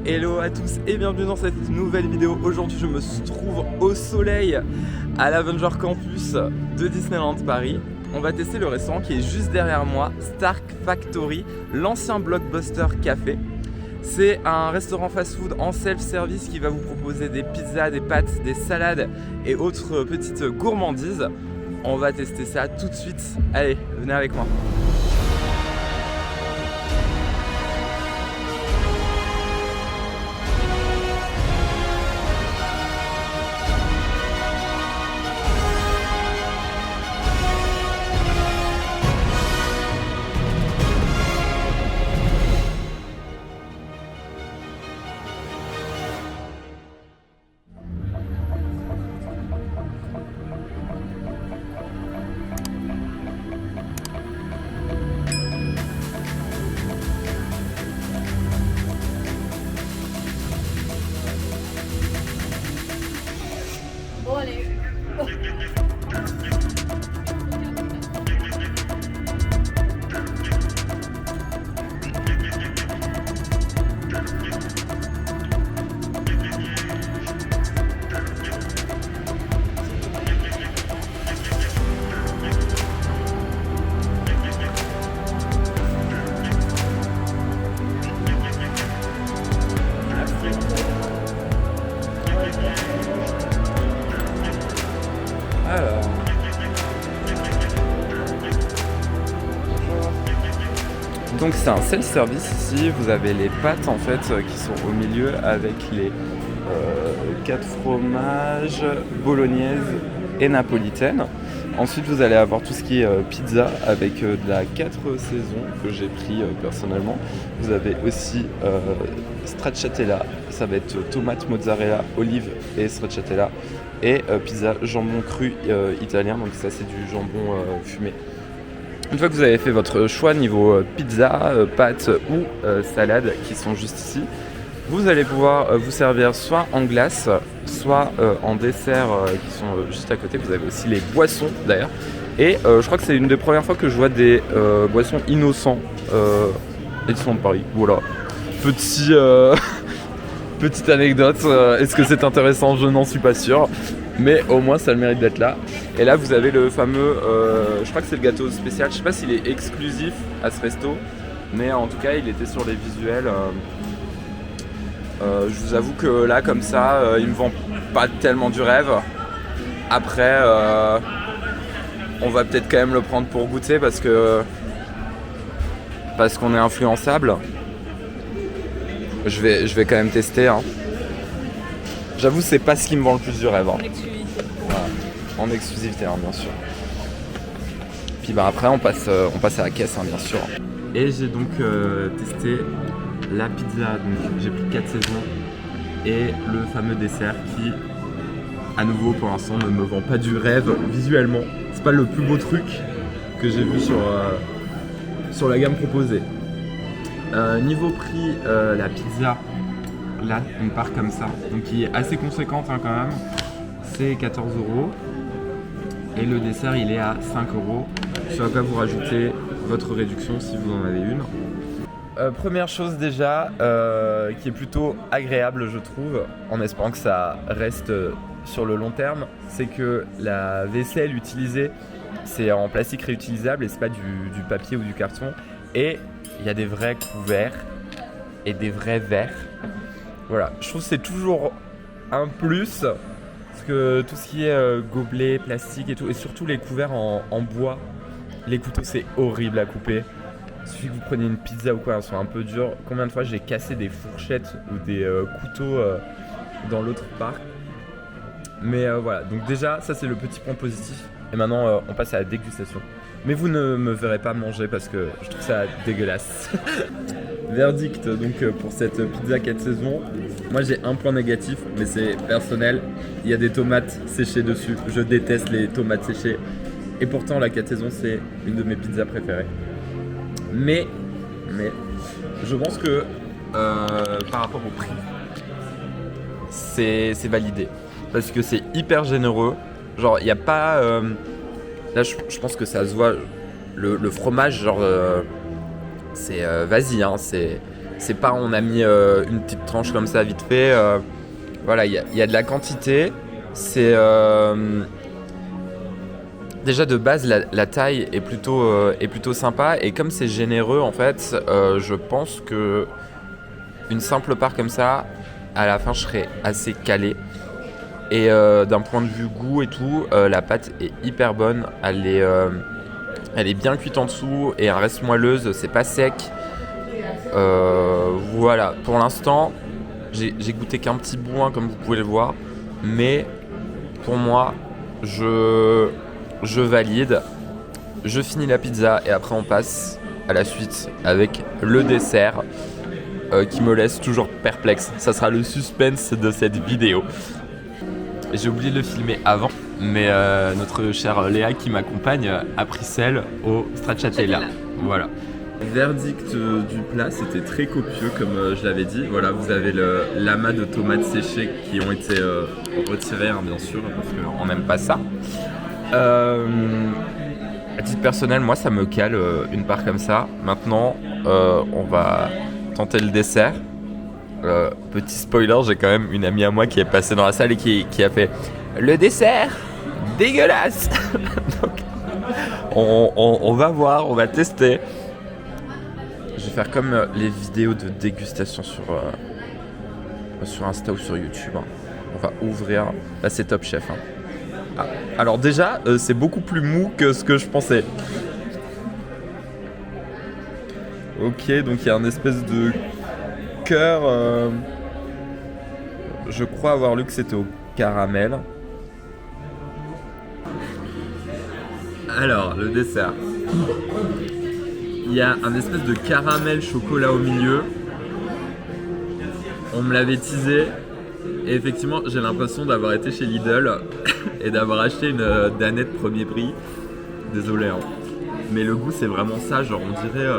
Hello à tous et bienvenue dans cette nouvelle vidéo. Aujourd'hui je me trouve au soleil à l'Avenger Campus de Disneyland Paris. On va tester le restaurant qui est juste derrière moi, Stark Factory, l'ancien Blockbuster Café. C'est un restaurant fast-food en self-service qui va vous proposer des pizzas, des pâtes, des salades et autres petites gourmandises. On va tester ça tout de suite. Allez, venez avec moi. Donc c'est un self-service ici, vous avez les pâtes en fait qui sont au milieu avec les 4 fromages, bolognaise et napolitaine. Ensuite vous allez avoir tout ce qui est pizza avec de la 4 saisons que j'ai pris personnellement. Vous avez aussi stracciatella, ça va être tomate, mozzarella, olive et stracciatella. Et pizza jambon cru italien, donc ça c'est du jambon fumé. Une fois que vous avez fait votre choix niveau pizza, pâtes ou salade qui sont juste ici, vous allez pouvoir vous servir soit en glace, soit en dessert qui sont juste à côté. Vous avez aussi les boissons d'ailleurs. Et je crois que c'est une des premières fois que je vois des boissons innocents édition de Paris. Voilà. Petite anecdote, est-ce que c'est intéressant? Je n'en suis pas sûr, mais au moins ça a le mérite d'être là. Et là vous avez le fameux, je crois que c'est le gâteau spécial, je sais pas s'il est exclusif à ce resto, mais en tout cas il était sur les visuels. Je vous avoue que là comme ça, il me vend pas tellement du rêve. Après, on va peut-être quand même le prendre pour goûter parce qu'on est influençable. Je vais quand même tester. Hein. J'avoue, c'est pas ce qui me vend le plus du rêve. Hein. Voilà. En exclusivité, hein, bien sûr. Puis bah, après, on passe à la caisse, hein, bien sûr. Et j'ai donc testé la pizza. Donc, j'ai pris 4 saisons et le fameux dessert qui, à nouveau, pour l'instant, ne me vend pas du rêve visuellement. C'est pas le plus beau truc que j'ai vu sur la gamme proposée. Niveau prix, la pizza, là, on part comme ça, donc qui est assez conséquente hein, quand même, c'est 14 €. Et le dessert, il est à 5 €. Sur quoi vous rajoutez votre réduction si vous en avez une. Première chose déjà, qui est plutôt agréable je trouve, en espérant que ça reste sur le long terme, c'est que la vaisselle utilisée, c'est en plastique réutilisable et c'est pas du papier ou du carton. Et il y a des vrais couverts et des vrais verres. Voilà, je trouve que c'est toujours un plus. Parce que tout ce qui est gobelet, plastique et tout, et surtout les couverts en bois, les couteaux c'est horrible à couper. Il suffit que vous preniez une pizza ou quoi, elles sont un peu dures. Combien de fois j'ai cassé des fourchettes ou des couteaux dans l'autre parc. Mais voilà, donc déjà ça c'est le petit point positif. Et maintenant on passe à la dégustation. Mais vous ne me verrez pas manger parce que je trouve ça dégueulasse. Verdict donc pour cette pizza 4 saisons. Moi j'ai un point négatif, mais c'est personnel. Il y a des tomates séchées dessus. Je déteste les tomates séchées. Et pourtant la 4 saisons c'est une de mes pizzas préférées. Mais je pense que par rapport au prix, c'est validé. Parce que c'est hyper généreux. Genre il n'y a pas... Là, je pense que ça se voit, le fromage, genre, c'est vas-y, hein, c'est C'est pas on a mis une petite tranche comme ça vite fait. Voilà, il y a de la quantité. C'est déjà de base la taille est plutôt sympa, et comme c'est généreux en fait, je pense que une simple part comme ça, à la fin je serais assez calé. Et d'un point de vue goût et tout, la pâte est hyper bonne. Elle est bien cuite en dessous et elle reste moelleuse, c'est pas sec. Voilà, pour l'instant, j'ai goûté qu'un petit bout, hein, comme vous pouvez le voir, mais pour moi, je valide. Je finis la pizza et après on passe à la suite avec le dessert qui me laisse toujours perplexe. Ça sera le suspense de cette vidéo. J'ai oublié de le filmer avant, mais notre chère Léa qui m'accompagne a pris celle au stracciatella. Voilà. Verdict du plat, c'était très copieux comme je l'avais dit. Voilà, vous avez l'amas de tomates séchées qui ont été retirées, hein, bien sûr, parce qu'on n'aime pas ça. À titre personnel, moi ça me cale une part comme ça. Maintenant, on va tenter le dessert. Petit spoiler, j'ai quand même une amie à moi qui est passée dans la salle et qui a fait le dessert dégueulasse. Donc, on va voir, on va tester. Je vais faire comme les vidéos de dégustation sur Insta ou sur YouTube, hein. On va ouvrir. Là c'est Top Chef, hein. Ah, alors déjà c'est beaucoup plus mou que ce que je pensais. Ok, donc il y a un espèce de cœur, je crois avoir lu que c'était au caramel. Alors, le dessert. Il y a un espèce de caramel chocolat au milieu. On me l'avait teasé. Et effectivement, j'ai l'impression d'avoir été chez Lidl et d'avoir acheté une danette premier prix. Désolé, hein. Mais le goût, c'est vraiment ça. Genre, on dirait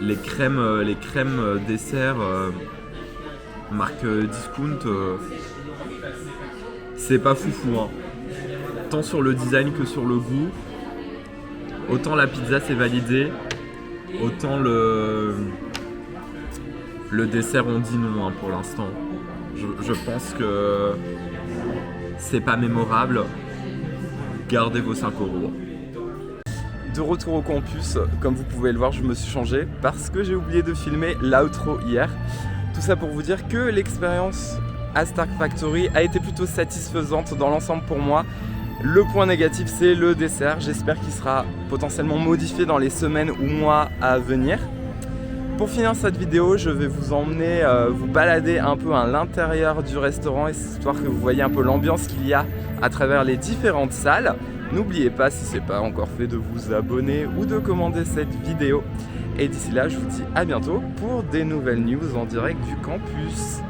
les crèmes dessert marque discount. C'est pas foufou, hein. Tant sur le design que sur le goût. Autant la pizza c'est validé, autant le dessert on dit non, hein, pour l'instant. Je pense que c'est pas mémorable. Gardez vos 5 €. De retour au campus, comme vous pouvez le voir, je me suis changé parce que j'ai oublié de filmer l'outro hier. Tout ça pour vous dire que l'expérience à Stark Factory a été plutôt satisfaisante dans l'ensemble pour moi. Le point négatif, c'est le dessert. J'espère qu'il sera potentiellement modifié dans les semaines ou mois à venir. Pour finir cette vidéo, je vais vous emmener vous balader un peu à l'intérieur du restaurant, histoire que vous voyez un peu l'ambiance qu'il y a à travers les différentes salles. N'oubliez pas, si ce n'est pas encore fait, de vous abonner ou de commander cette vidéo. Et d'ici là, je vous dis à bientôt pour des nouvelles news en direct du campus.